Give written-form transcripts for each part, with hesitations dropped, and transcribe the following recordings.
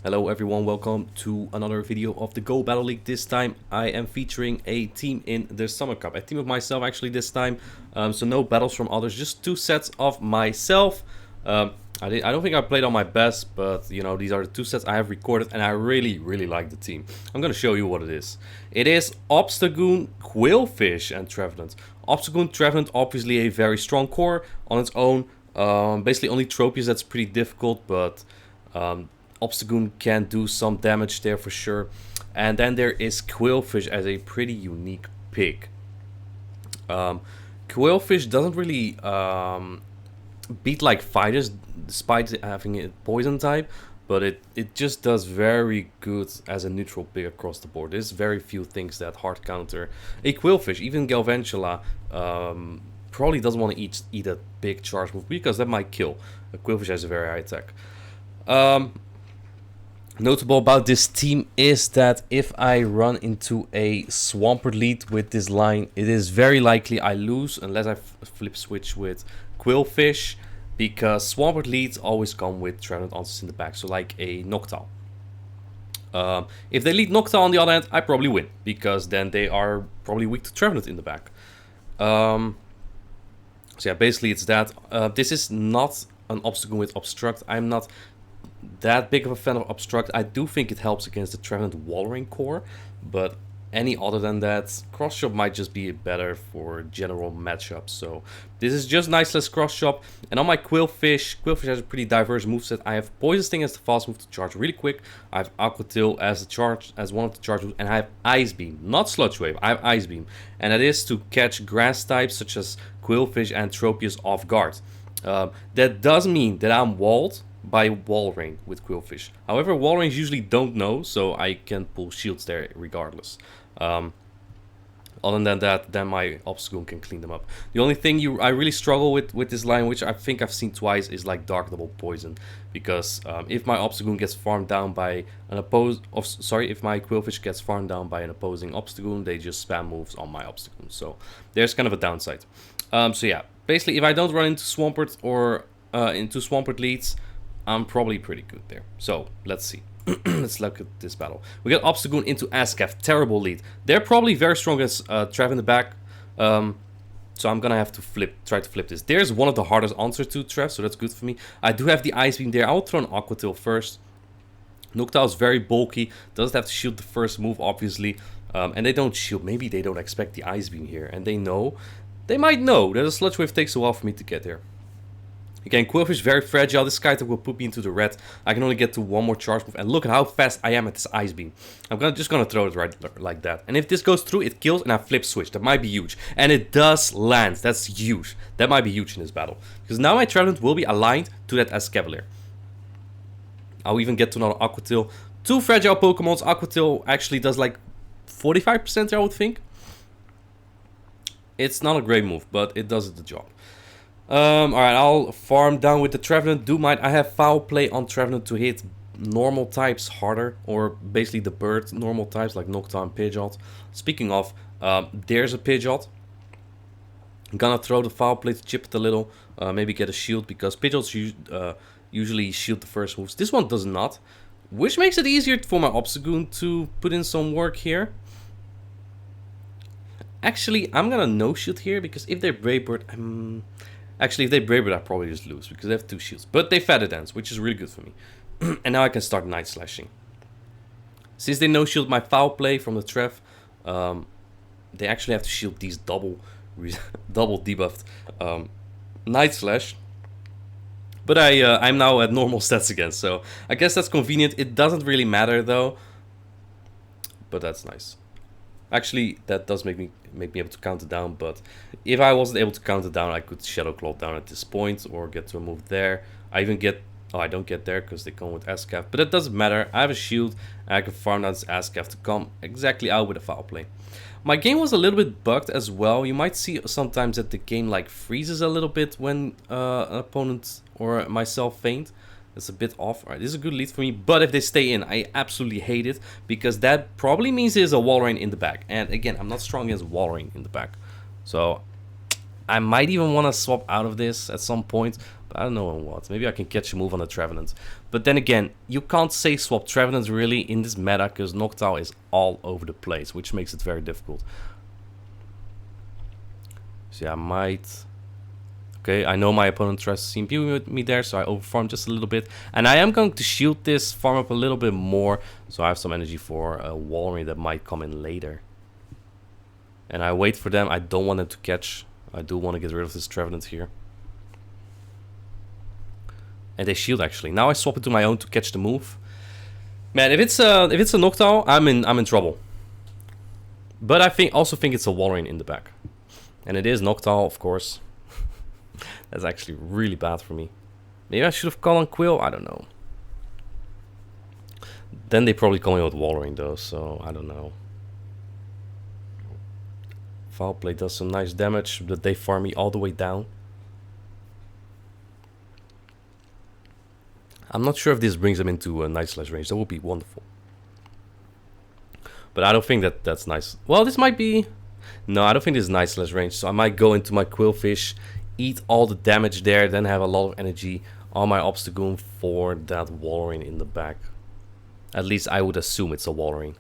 Hello everyone, welcome to another video of the Go Battle League. This time I am featuring a team in the Summer Cup. A team of myself actually this time, so no battles from others, just two sets of myself. I don't think I played on my best, but you know, these are the two sets I have recorded and I really like the team. I'm gonna show you what it is. It is Obstagoon, Qwilfish and Trevenant. Obstagoon, Trevenant, obviously a very strong core on its own. Basically only Tropius that's pretty difficult, but Obstagoon can do some damage there for sure. And then there is Qwilfish as a pretty unique pick. Qwilfish doesn't really beat like fighters despite having a poison type, but it just does very good as a neutral pick across the board. There's very few things that hard counter a Qwilfish. Even Galvantula probably doesn't want to eat a big charge move because that might kill. A Qwilfish has a very high attack. Notable about this team is that if I run into a Swampert lead with this line, it is very likely I lose unless I flip switch with Qwilfish, because Swampert leads always come with Trevenant answers in the back, so like a Noctowl. If they lead Noctowl on the other hand, I probably win, because then they are probably weak to Trevenant in the back. So yeah, basically it's that. This is not an Obstagoon with Obstruct. I'm not that big of a fan of Obstruct. I do think it helps against the Trevenant Wallring core, but any other than that, Cross Chop might just be better for general matchups. So this is just niceless Cross Chop. And on my Qwilfish has a pretty diverse moveset. I have Poison Sting as the fast move to charge really quick. I have Aqua Tail as one of the charge moves, and I have Ice Beam, not Sludge Wave. I have Ice Beam, and that is to catch grass types such as Qwilfish and Tropius off guard. That does mean that I'm walled by Wallring with Qwilfish. However, Wallrings usually don't know, so I can pull shields there regardless. Other than that, then my Obstagoon can clean them up. The only thing I really struggle with this line, which I think I've seen twice, is like Dark Double Poison. Because if my Obstagoon gets farmed down by an if my Qwilfish gets farmed down by an opposing Obstagoon, they just spam moves on my Obstagoon. So there's kind of a downside. So yeah, basically if I don't run into Swampert or into Swampert leads, I'm probably pretty good there. So let's see. Let's look at this battle. We got Obstagoon into Ascaf. Terrible lead. They're probably very strong as Trev in the back. So I'm gonna have to try to flip this. There's one of the hardest answers to Trev, so that's good for me. I do have the Ice Beam there. I will throw an Aqua Tail first. Noctowl is very bulky. Doesn't have to shield the first move, obviously. And they don't shield. Maybe they don't expect the Ice Beam here. And they know. They might know that a Sludge Wave takes a while for me to get there. Again, Qwilfish is very fragile. This Sky Type will put me into the red. I can only get to one more charge move. And look at how fast I am at this Ice Beam. I'm just gonna throw it right like that. And if this goes through, it kills and I flip switch. That might be huge. And it does land. That's huge. That might be huge in this battle. Because now my Trevenant will be aligned to that Escavalier. I'll even get to another Aqua Tail. Two fragile Pokemons. Aqua Tail actually does like 45% there, I would think. It's not a great move, but it does the job. Alright, I'll farm down with the Trevenant. I have Foul Play on Trevenant to hit normal types harder, or basically the bird normal types like Noctowl and Pidgeot. Speaking of, there's a Pidgeot. I'm gonna throw the Foul Play to chip it a little, maybe get a shield, because Pidgeots usually shield the first moves. This one does not, which makes it easier for my Obstagoon to put in some work here. Actually, I'm gonna no shield here, because if they're Brave Bird, Actually, if they Brave Bird, I probably just lose, because they have two shields. But they Feather Dance, which is really good for me. And now I can start Night Slashing. Since they no-shield my Foul Play from the Trev, they actually have to shield these double debuffed Night Slash. But I'm now at normal stats again, so I guess that's convenient. It doesn't really matter, though. But that's nice. Actually, that does make me able to count it down, but if I wasn't able to count it down, I could Shadow Claw down at this point, or get to a move there. I don't get there because they come with Ascaf, but it doesn't matter. I have a shield, and I can farm down this Ascaf to come exactly out with a Foul Play. My game was a little bit bugged as well. You might see sometimes that the game like freezes a little bit when an opponent or myself faint. It's a bit off. Alright, this is a good lead for me, but if they stay in, I absolutely hate it, because that probably means there's a Wallring in the back. And again, I'm not strong against Wallring in the back. So, I might even want to swap out of this at some point, but I don't know on what. Maybe I can catch a move on the Trevenant. But then again, you can't say swap Trevenant really in this meta, because Noctowl is all over the place, which makes it very difficult. So yeah, I might... Okay, I know my opponent tries to CMP with me there, so I overfarm just a little bit. And I am going to shield this, farm up a little bit more, so I have some energy for a Walrein that might come in later. And I wait for them. I don't want them to catch. I do want to get rid of this Trevenant here. And they shield actually. Now I swap it to my own to catch the move. Man, if it's a Noctowl, I'm in trouble. But I also think it's a Walrein in the back. And it is Noctowl, of course. That's actually really bad for me. Maybe I should have called on Quill. I don't know. Then they probably call me with Walrein though, so I don't know. Foul Play does some nice damage, but they farm me all the way down. I'm not sure if this brings them into a Night Slash range. That would be wonderful. But I don't think that's nice. Well, this might be... No, I don't think this is Night Slash range. So I might go into my Qwilfish, eat all the damage there, then have a lot of energy on my Obstagoon for that Walrein in the back. At least I would assume it's a Walrein.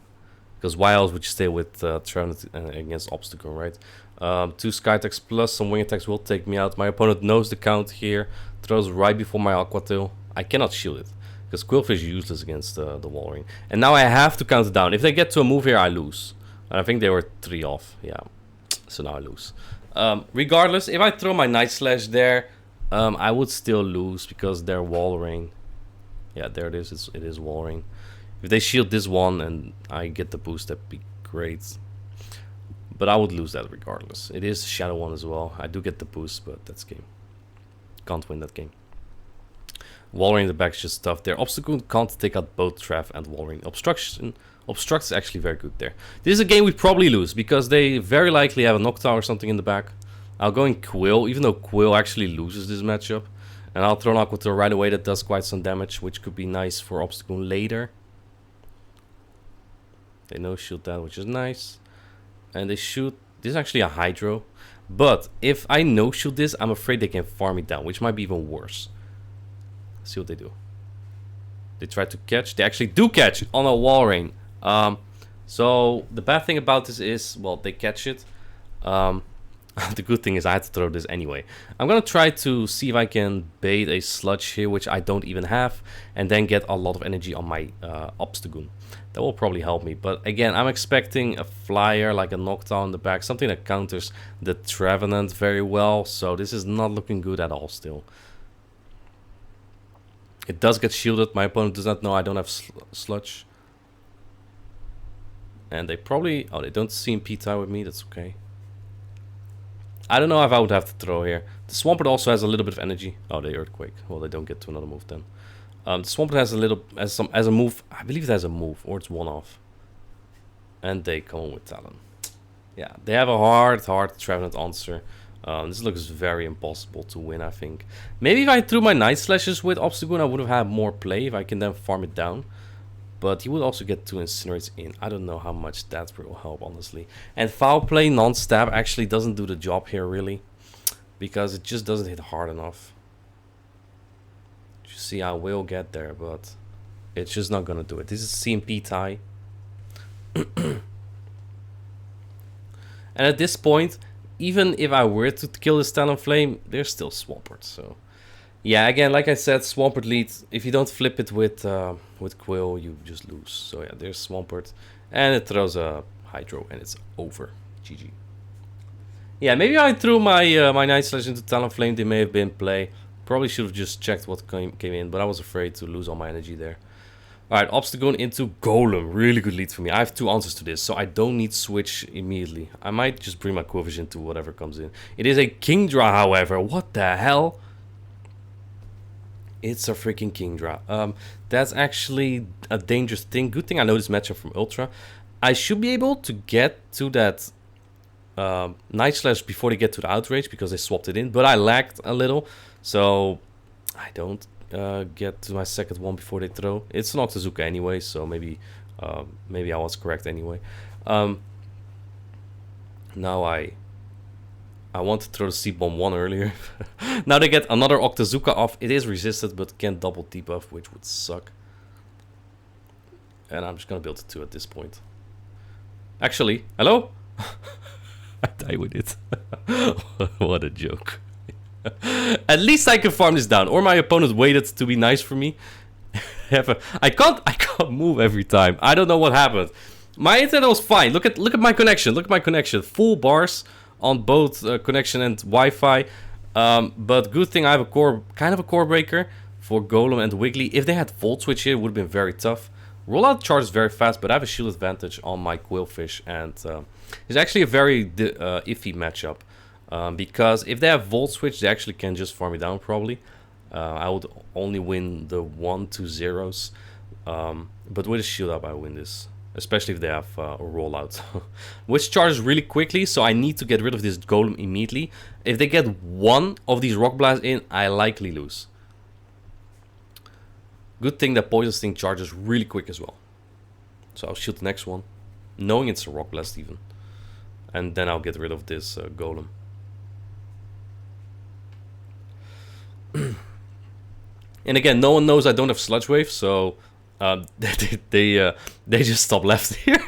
Because why else would you stay with Trevenant against Obstagoon, right? 2 Sky attacks plus some wing attacks will take me out. My opponent knows the count here. Throws right before my Aqua Tail. I cannot shield it. Because Qwilfish is useless against the Walrein. And now I have to count it down. If they get to a move here, I lose. And I think they were 3 off. Yeah. So now I lose. Regardless, if I throw my Night Slash there, I would still lose because they're Walrein. Yeah, there it is. It is Walrein. If they shield this one and I get the boost, that'd be great. But I would lose that regardless. It is Shadow one as well. I do get the boost, but that's game. Can't win that game. Walrein in the back is just tough there. Obstacle can't take out both Trav and Walrein. Obstruct is actually very good there. This is a game we probably lose because they very likely have a Noctowl or something in the back. I'll go in Quill, even though Quill actually loses this matchup. And I'll throw an Aqua Tail right away that does quite some damage, which could be nice for Obstacle later. They no-shield that, which is nice. And they shoot... This is actually a Hydro. But if I no-shield this, I'm afraid they can farm me down, which might be even worse. Let's see what they do. They try to catch. They actually do catch on a Walrein. So the bad thing about this is, well, they catch it. The good thing is I had to throw this anyway. I'm gonna try to see if I can bait a Sludge here, which I don't even have, and then get a lot of energy on my Obstagoon. That will probably help me. But again, I'm expecting a flyer like a Noctowl in the back, something that counters the Trevenant very well. So this is not looking good at all still. It does get shielded. My opponent does not know I don't have Sludge. And they probably... Oh, they don't CMP tie with me. That's okay. I don't know if I would have to throw here. The Swampert also has a little bit of energy. Oh, they Earthquake. Well, they don't get to another move then. The Swampert has a little... Has a move. I believe it has a move. Or it's one off. And they come on with Talon. Yeah, they have a hard Trevenant answer. This looks very impossible to win, I think. Maybe if I threw my Night Slashes with Obstagoon, I would have had more play if I can then farm it down. But he would also get 2 Incinerates in. I don't know how much that will help, honestly. And Foul Play non-stab actually doesn't do the job here, really. Because it just doesn't hit hard enough. You see, I will get there, but it's just not going to do it. This is CMP tie. And at this point, even if I were to kill this Talonflame, they're still Swampert, so... Yeah, again, like I said, Swampert leads. If you don't flip it with Quill, you just lose. So yeah, there's Swampert. And it throws a Hydro, and it's over. GG. Yeah, maybe I threw my my Night Slash into Talonflame. They may have been play. Probably should have just checked what came in, but I was afraid to lose all my energy there. Alright, Obstagoon into Golem. Really good lead for me. I have 2 answers to this, so I don't need switch immediately. I might just bring my Qwilfish into whatever comes in. It is a Kingdra, however. What the hell? It's a freaking Kingdra. That's actually a dangerous thing. Good thing I know this matchup from Ultra. I should be able to get to that Night Slash before they get to the Outrage because they swapped it in. But I lagged a little, so I don't get to my second one before they throw. It's an Octazooka anyway, so maybe I was correct anyway. Now I I want to throw the Seed Bomb 1 earlier. Now they get another Octazooka off. It is resisted, but can't double debuff, which would suck. And I'm just gonna build a 2 at this point. Actually, hello? I die with it. What a joke. At least I can farm this down. Or my opponent waited to be nice for me. I can't move every time. I don't know what happened. My internet was fine. Look at my connection. Look at my connection. Full bars on both connection and Wi-Fi. But good thing I have a kind of a core breaker for Golem and Wiggly. If they had Volt Switch here, it would have been very tough. Rollout charges very fast, but I have a shield advantage on my Qwilfish, and it's actually a very iffy matchup. Because if they have Volt Switch, they actually can just farm me down probably. I would only win the 1-2-0s. But with a shield up, I win this. Especially if they have a rollout. Which charges really quickly, so I need to get rid of this Golem immediately. If they get one of these Rock Blasts in, I likely lose. Good thing that Poison Sting charges really quick as well. So I'll shoot the next one, knowing it's a Rock Blast even. And then I'll get rid of this Golem. And again, no one knows I don't have Sludge Wave, so they just stop left here.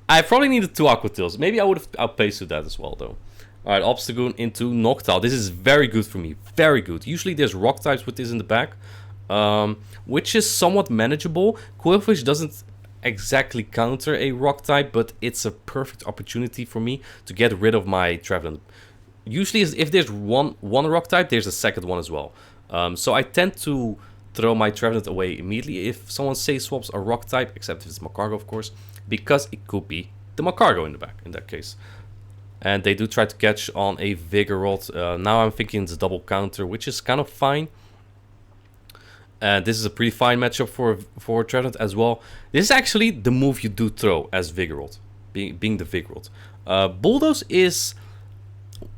I probably needed 2 Aqua Tails. Maybe I would have outpaced that as well, though. Alright, Obstagoon into Noctowl. This is very good for me. Very good. Usually there's rock types with this in the back, which is somewhat manageable. Qwilfish doesn't exactly counter a rock type, but it's a perfect opportunity for me to get rid of my Trevenant. Usually, if there's one rock type, there's a second one as well. So I tend to throw my Trevenant away immediately if someone say swaps a rock type, except if it's Macargo, of course, because it could be the Macargo in the back in that case. And they do try to catch on a Vigoroth. Now I'm thinking it's a double counter, which is kind of fine. And this is a pretty fine matchup for Trevenant as well. This is actually the move you do throw as Vigoroth, being the Vigoroth. Bulldoze is,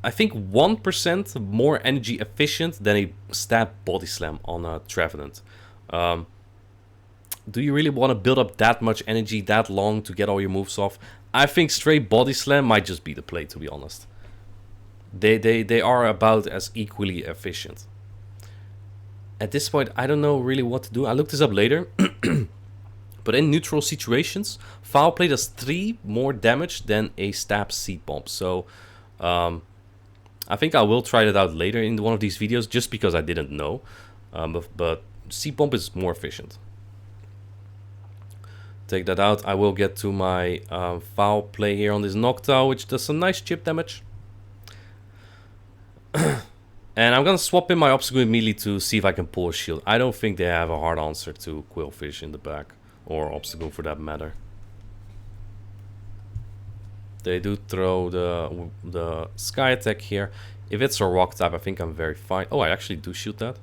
I think, 1% more energy efficient than a stab body slam on a Trevenant. Do you really want to build up that much energy that long to get all your moves off? I think straight body slam might just be the play, to be honest. They are about as equally efficient. At this point, I don't know really what to do. I looked this up later. But in neutral situations, Foul Play does 3 more damage than a stab Seed Bomb. So I think I will try that out later in one of these videos, just because I didn't know. But Seed Bomb is more efficient. Take that out. I will get to my Foul Play here on this Noctowl, which does some nice chip damage. And I'm going to swap in my Obstagoon immediately to see if I can pull a shield. I don't think they have a hard answer to Qwilfish in the back. Or Obstagoon for that matter. They do throw the Sky Attack here. If it's a rock type, I think I'm very fine. Oh, I actually do shoot that.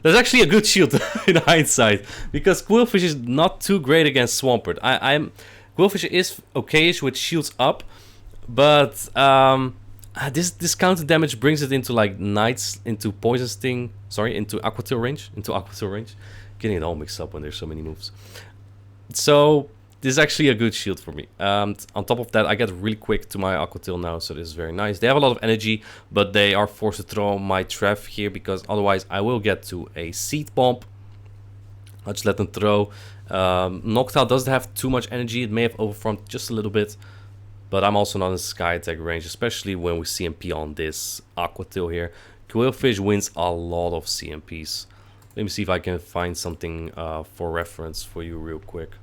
That's actually a good shield in hindsight. Because Qwilfish is not too great against Swampert. Qwilfish is okayish with shields up. But this counter damage brings it into like Knights, into Poison Sting. Sorry, into Aqua Tail range. Getting it all mixed up when there's so many moves. So this is actually a good shield for me. On top of that, I get really quick to my Aqua Tail now, so this is very nice. They have a lot of energy, but they are forced to throw my Trev here, because otherwise I will get to a Seed Bomb. I'll just let them throw. Noctowl doesn't have too much energy. It may have overfarmed just a little bit, but I'm also not in Sky Attack range, especially when we CMP on this Aqua Tail here. Qwilfish wins a lot of CMPs. Let me see if I can find something for reference for you real quick.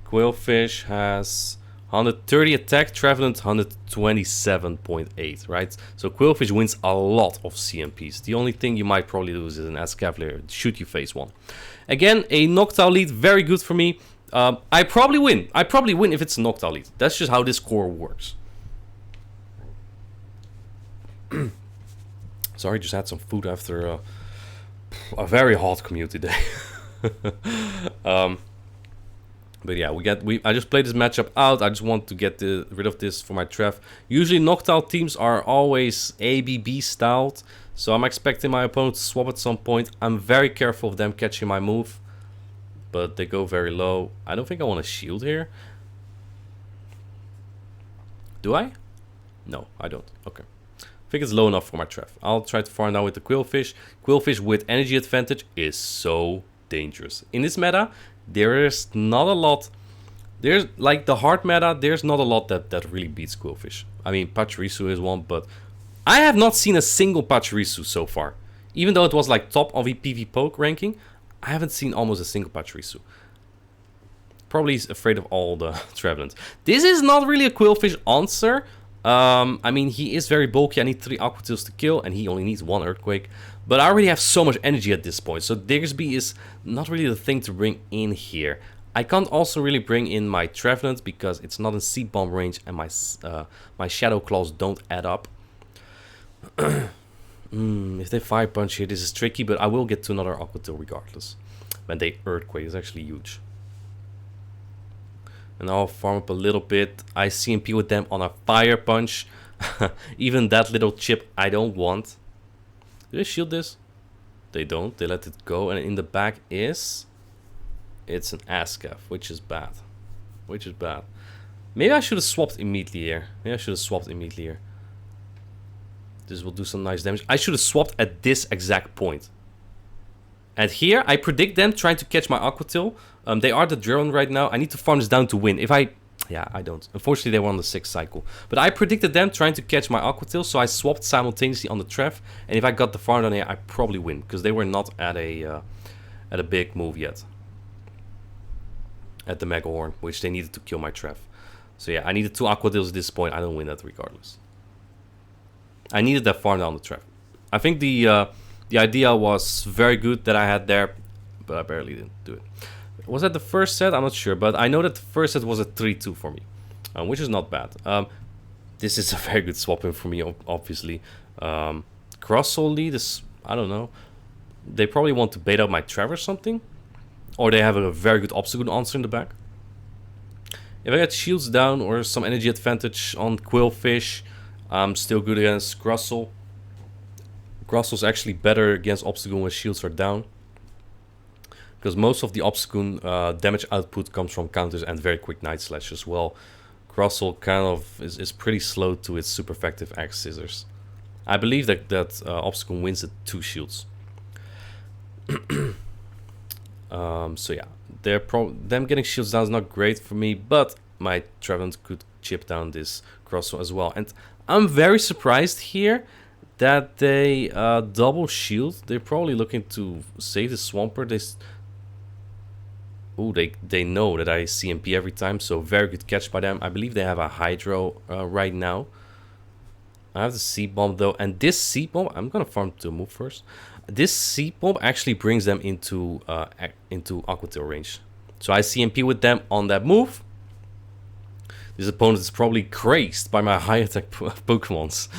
Qwilfish has 130 attack, Trevenant 127.8, right? So Qwilfish wins a lot of CMPs. The only thing you might probably lose is an Escavalier, shoot you phase 1. Again, a Noctowl lead, very good for me. I probably win. I probably win if it's a Noctowl lead. That's just how this core works. Sorry, just had some food after a very hot commute today. But yeah, I just played this matchup out. I just want to get rid of this for my Trev. Usually Noctowl teams are always ABB styled, so I'm expecting my opponent to swap at some point. I'm very careful of them catching my move, but they go very low. I don't think I want to shield here. Do I? No, I don't. Okay. I think it's low enough for my Trev. I'll try to farm down with the Qwilfish. Qwilfish with energy advantage is so dangerous. In this meta, there's not a lot. There's like the hard meta, there's not a lot that really beats Qwilfish. I mean, Pachirisu is one, but I have not seen a single Pachirisu so far. Even though it was like top of the PV poke ranking, I haven't seen almost a single Pachirisu. Probably he's afraid of all the Trevenants. This is not really a Qwilfish answer. I mean, he is very bulky. I need 3 Aquatails to kill, and he only needs 1 Earthquake. But I already have so much energy at this point, so Diggersby is not really the thing to bring in here. I can't also really bring in my Trevenant because it's not in Seed Bomb range, and my Shadow Claws don't add up. If they Fire Punch here, this is tricky, but I will get to another Aquatail regardless. When they Earthquake is actually huge. And I'll farm up a little bit. I CMP with them on a Fire Punch. Even that little chip I don't want. Do they shield this? They don't. They let it go. And in the back is... It's an Ascaf, which is bad. Which is bad. Maybe I should have swapped immediately here. This will do some nice damage. I should have swapped at this exact point. And here, I predict them trying to catch my Aquatail. They are the Drillon right now. I need to farm this down to win. Yeah, I don't. Unfortunately, they were on the 6th cycle. But I predicted them trying to catch my Aquatail, so I swapped simultaneously on the Trev. And if I got the farm down here, I probably win. Because they were not at a big move yet. At the Mega Horn, which they needed to kill my Trev. So yeah, I needed 2 Aquatails at this point. I don't win that regardless. I needed that farm down the Trev. I think the idea was very good that I had there, but I barely didn't do it. Was that the first set? I'm not sure, but I know that the first set was a 3-2 for me, which is not bad. This is a very good swap in for me, obviously. Cross-soul lead is, I don't know. They probably want to bait out my Trev or something. Or they have a very good obstacle answer in the back. If I get shields down or some energy advantage on Qwilfish, I'm still good against Grussel. Grussel's actually better against Obstagoon when shields are down. Because most of the Obstagoon damage output comes from counters and very quick Night Slash as well. Grussel kind of is pretty slow to its super effective Axe Scissors. I believe that Obstagoon wins at 2 shields. So yeah, them getting shields down is not great for me, but my Trevenant could chip down this Grussel as well. And I'm very surprised here that they double shield. They're probably looking to save the Swampert. They know that I CMP every time, so very good catch by them. I believe they have a Hydro right now. I have the Seed Bomb though, and this Seed Bomb, I'm gonna farm to move first. This Seed Bomb actually brings them into Aquatail range. So I CMP with them on that move. This opponent is probably crazed by my high attack Pokemons.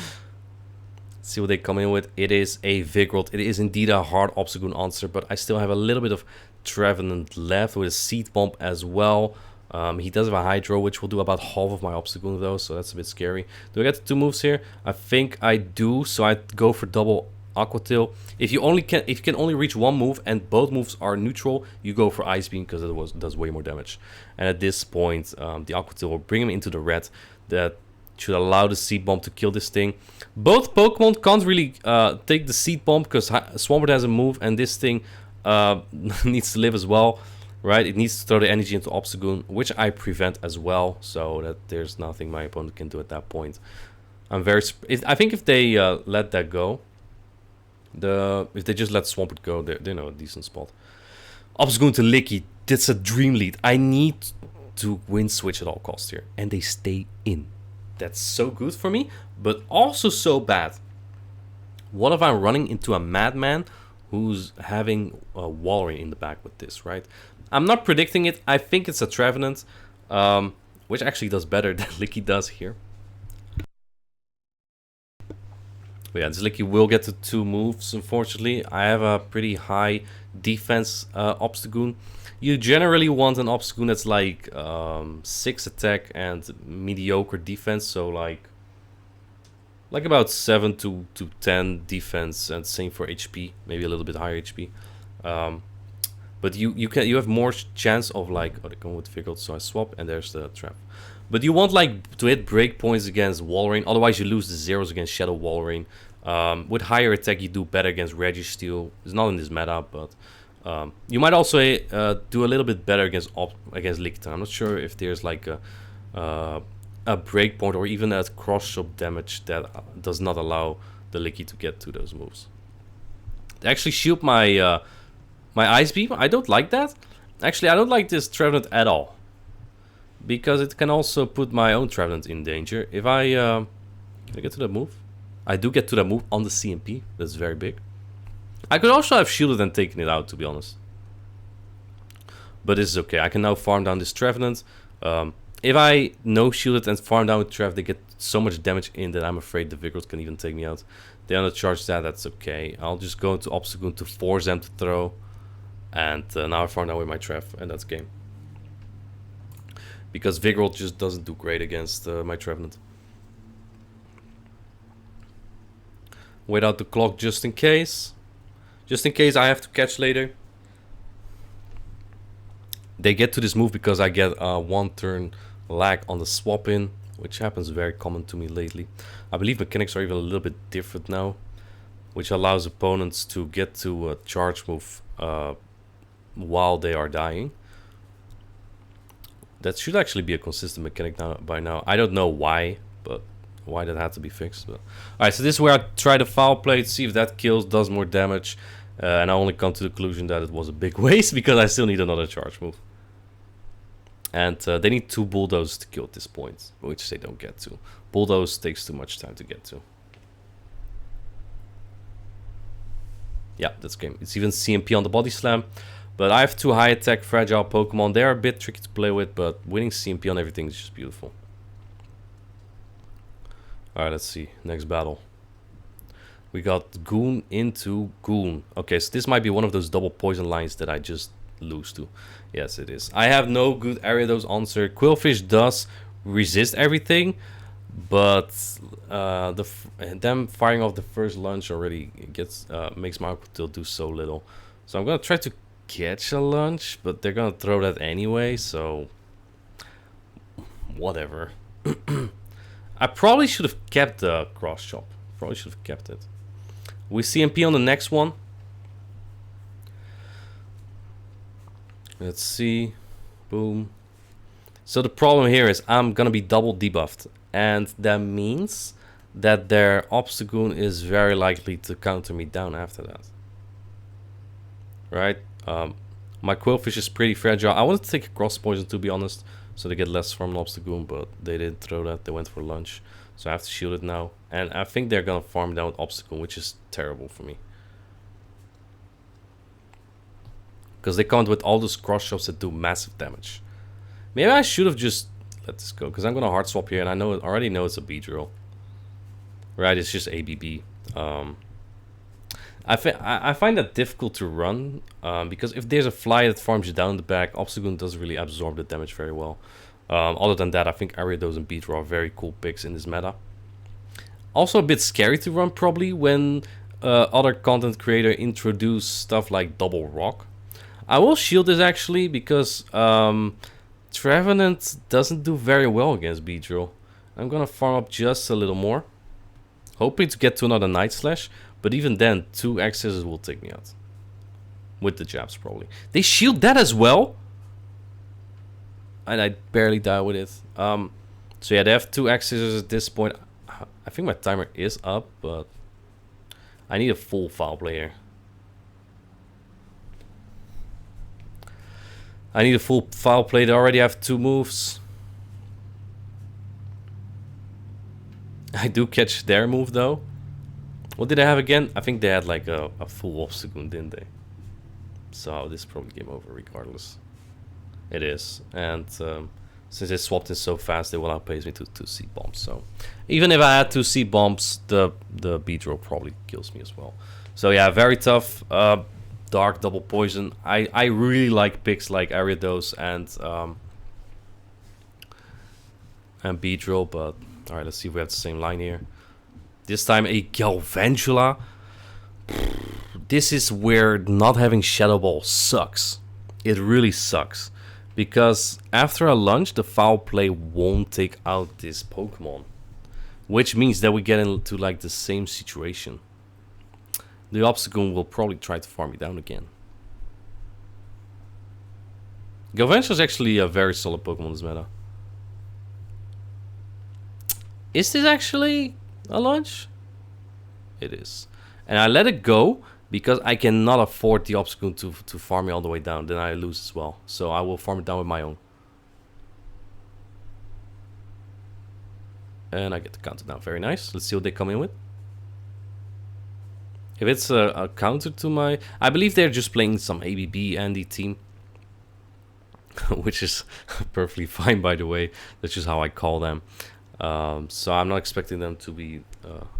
Let's see what they come in with. It is a Vigoroth. It is indeed a hard Obstagoon answer, but I still have a little bit of Trevenant left with a Seed Bomb as well. He does have a Hydro, which will do about half of my Obstagoon though, so that's a bit scary. Do I get the 2 moves here? I think I do, so I go for double Aquatail. If you can only reach 1 move and both moves are neutral, you go for Ice Beam because it does way more damage. And at this point, the Aquatail will bring him into the red. That should allow the Seed Bomb to kill this thing. Both Pokemon can't really take the Seed Bomb because Swampert has a move, and this thing needs to live as well, right? It needs to throw the energy into Obstagoon, which I prevent as well, so that there's nothing my opponent can do at that point. I think if they let that go. If they just let Swampert go, they're in a decent spot. Obstagoon to Licky. That's a dream lead. I need to win switch at all costs here. And they stay in. That's so good for me, but also so bad. What if I'm running into a madman who's having a Walrein in the back with this, right? I'm not predicting it. I think it's a Trevenant, which actually does better than Licky does here. But yeah, this Licky will get to 2 moves, unfortunately. I have a pretty high defense Obstagoon. You generally want an Obstagoon that's like 6 attack and mediocre defense. So like about 7 to 10 defense, and same for HP. Maybe a little bit higher HP. But But you have more chance of like, oh, they come with difficult, so I swap and there's the trap. But you want like to hit break points against Walrein, otherwise you lose the zeros against Shadow Walrein. With higher attack you do better against Registeel. It's not in this meta, but you might also do a little bit better against Lickitung. I'm not sure if there's like a break point or even a cross shot damage that does not allow the Licky to get to those moves. They actually shield my my Ice Beam. I don't like that. Actually, I don't like this Trevenant at all, because it can also put my own Trevenant in danger. If I can I get to that move? I do get to that move on the CMP. That's very big. I could also have shielded and taken it out, to be honest. But this is okay. I can now farm down this Trevenant. If I no shielded and farm down with Trev, they get so much damage in that I'm afraid the Vigoroth can even take me out. They undercharge that, that's okay. I'll just go into Obstagoon to force them to throw. And now I farm down with my Trev, and that's game. Because Vigoroth just doesn't do great against my Trevenant. Wait out the clock just in case. Just in case I have to catch later. They get to this move because I get one turn lag on the swap in, which happens very common to me lately. I believe mechanics are even a little bit different now, which allows opponents to get to a charge move while they are dying. That should actually be a consistent mechanic now, by now. I don't know why, but why that had to be fixed. But alright, so this is where I try to foul play to see if that kills, does more damage. And I only come to the conclusion that it was a big waste because I still need another charge move. And they need 2 Bulldoze to kill at this point, which they don't get to. Bulldoze takes too much time to get to. Yeah, that's game. It's even CMP on the Body Slam. But I have 2 high attack fragile Pokemon. They are a bit tricky to play with, but winning CMP on everything is just beautiful. Alright, let's see. Next battle. We got Goon into Goon. Okay, so this might be one of those double poison lines that I just lose to. Yes, it is. I have no good Ariados answer. Qwilfish does resist everything, but them firing off the first lunge already gets makes my Aquatil do so little. So I'm gonna try to catch a lunge, but they're gonna throw that anyway, so whatever. I probably should have kept the cross chop. Probably should have kept it. We CMP on the next one. Let's see. Boom. So the problem here is I'm gonna be double debuffed, and that means that their Obstagoon is very likely to counter me down after that. Right? My Qwilfish is pretty fragile. I wanted to take a cross poison, to be honest, so they get less from an Obstagoon, but they didn't throw that. They went for lunch, so I have to shield it now. And I think they're gonna farm down with Obstagoon, which is terrible for me, because they come with all those cross shots that do massive damage. Maybe I should have just let this go, because I'm gonna hard swap here, and I already know it's a Beedrill. Right? It's just ABB. I find that difficult to run, because if there's a fly that farms you down the back, Obstagoon doesn't really absorb the damage very well. Other than that, I think Ariados and Beedrill are very cool picks in this meta. Also a bit scary to run probably when other content creator introduce stuff like Double Rock. I will shield this actually because Trevenant doesn't do very well against Beedrill. I'm gonna farm up just a little more, hoping to get to another Night Slash. But even then, 2 Accesses will take me out. With the jabs, probably. They shield that as well? And I barely die with it. So yeah, they have 2 Accesses at this point. I think my timer is up, but I need a full foul player. I need a full foul play. They already have 2 moves. I do catch their move, though. What did I have again? I think they had like a full Obstagoon, didn't they? So this is probably game over regardless. It is. And since they swapped in so fast, they will outpace me to 2 Seed Bombs. So even if I had 2 Seed Bombs, the Beedrill probably kills me as well. So yeah, very tough. Dark double poison. I really like picks like Ariados and Beedrill, but alright, let's see if we have the same line here. This time a Galvantula. This is where not having Shadow Ball sucks. it really sucks. Because after a lunge, the foul play won't take out this Pokemon. Which means that we get into like the same situation. The Obstagoon will probably try to farm me down again. Qwilfish is actually a very solid Pokemon in this meta. Is this actually a lunge? It is. And I let it go because I cannot afford the Obstagoon to farm me all the way down. Then I lose as well. So I will farm it down with my own. And I get the counter down. Very nice. Let's see what they come in with. If it's a counter to my... I believe they're just playing some ABB Andy team. Which is perfectly fine, by the way. That's just how I call them. So I'm not expecting them to be...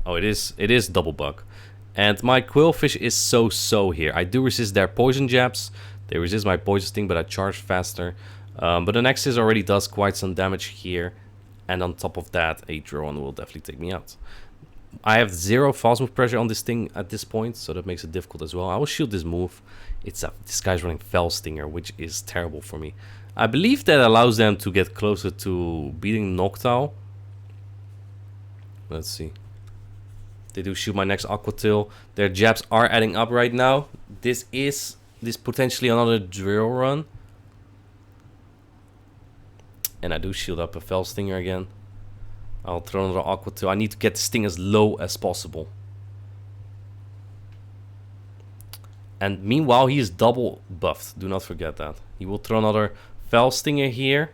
oh, it is double bug. And my Qwilfish is so here. I do resist their poison jabs. They resist my poison sting, but I charge faster. But the Nexus already does quite some damage here. And on top of that, a Drone will definitely take me out. I have 0 false move pressure on this thing at this point, so that makes it difficult as well. I will shield this move. This guy's running Fell Stinger, which is terrible for me. I believe that allows them to get closer to beating Noctowl. Let's see. They do shoot my next Aqua Tail. Their jabs are adding up right now. This potentially another drill run. And I do shield up a Fell Stinger again. I'll throw another Aqua Tail. I need to get the sting as low as possible. And meanwhile, he is double buffed. Do not forget that. He will throw another Fell Stinger here.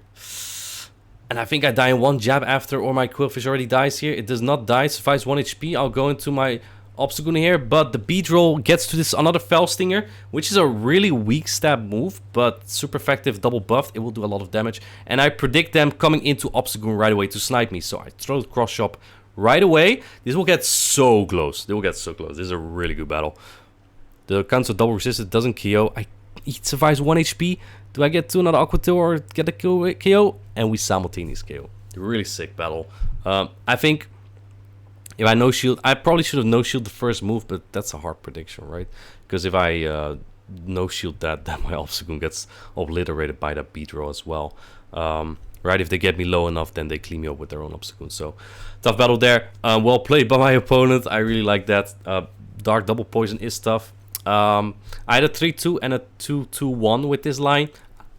And I think I die in one jab after, or my Qwilfish already dies here. It does not die, survives 1 HP. I'll go into my Obstagoon here, but the Beedrill gets to this another Fell Stinger, which is a really weak stab move, but super effective, double buffed. It will do a lot of damage. And I predict them coming into Obstagoon right away to snipe me. So I throw the Cross Chop right away. This will get so close. They will get so close. This is a really good battle. The counter double resisted doesn't KO. He survives 1 HP. Do I get to another Aqua Tail or get a KO? And we simultaneous KO. Really sick battle. I think if I no shield, I probably should have no shield the first move, but that's a hard prediction, right? Because if I no shield that, then my Obstagoon gets obliterated by that Beedrill as well. Right? If they get me low enough, then they clean me up with their own Obstagoon. So tough battle there. Well played by my opponent. I really like that. Dark double poison is tough. I had a 3-2 and a 2-2-1 with this line.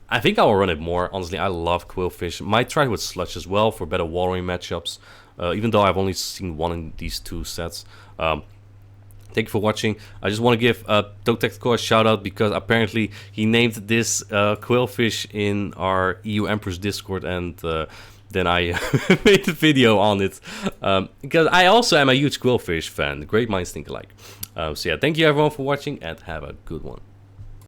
I think I will run it more. Honestly, I love Qwilfish. Might try with Sludge as well for better Walrein matchups. Even though I've only seen one in these 2 sets. Thank you for watching. I just want to give ThoTechtical a shout out because apparently he named this Qwilfish in our EU Emperor's Discord, and then I made a video on it. Because I also am a huge Qwilfish fan. Great minds think alike. So yeah, thank you everyone for watching and have a good one.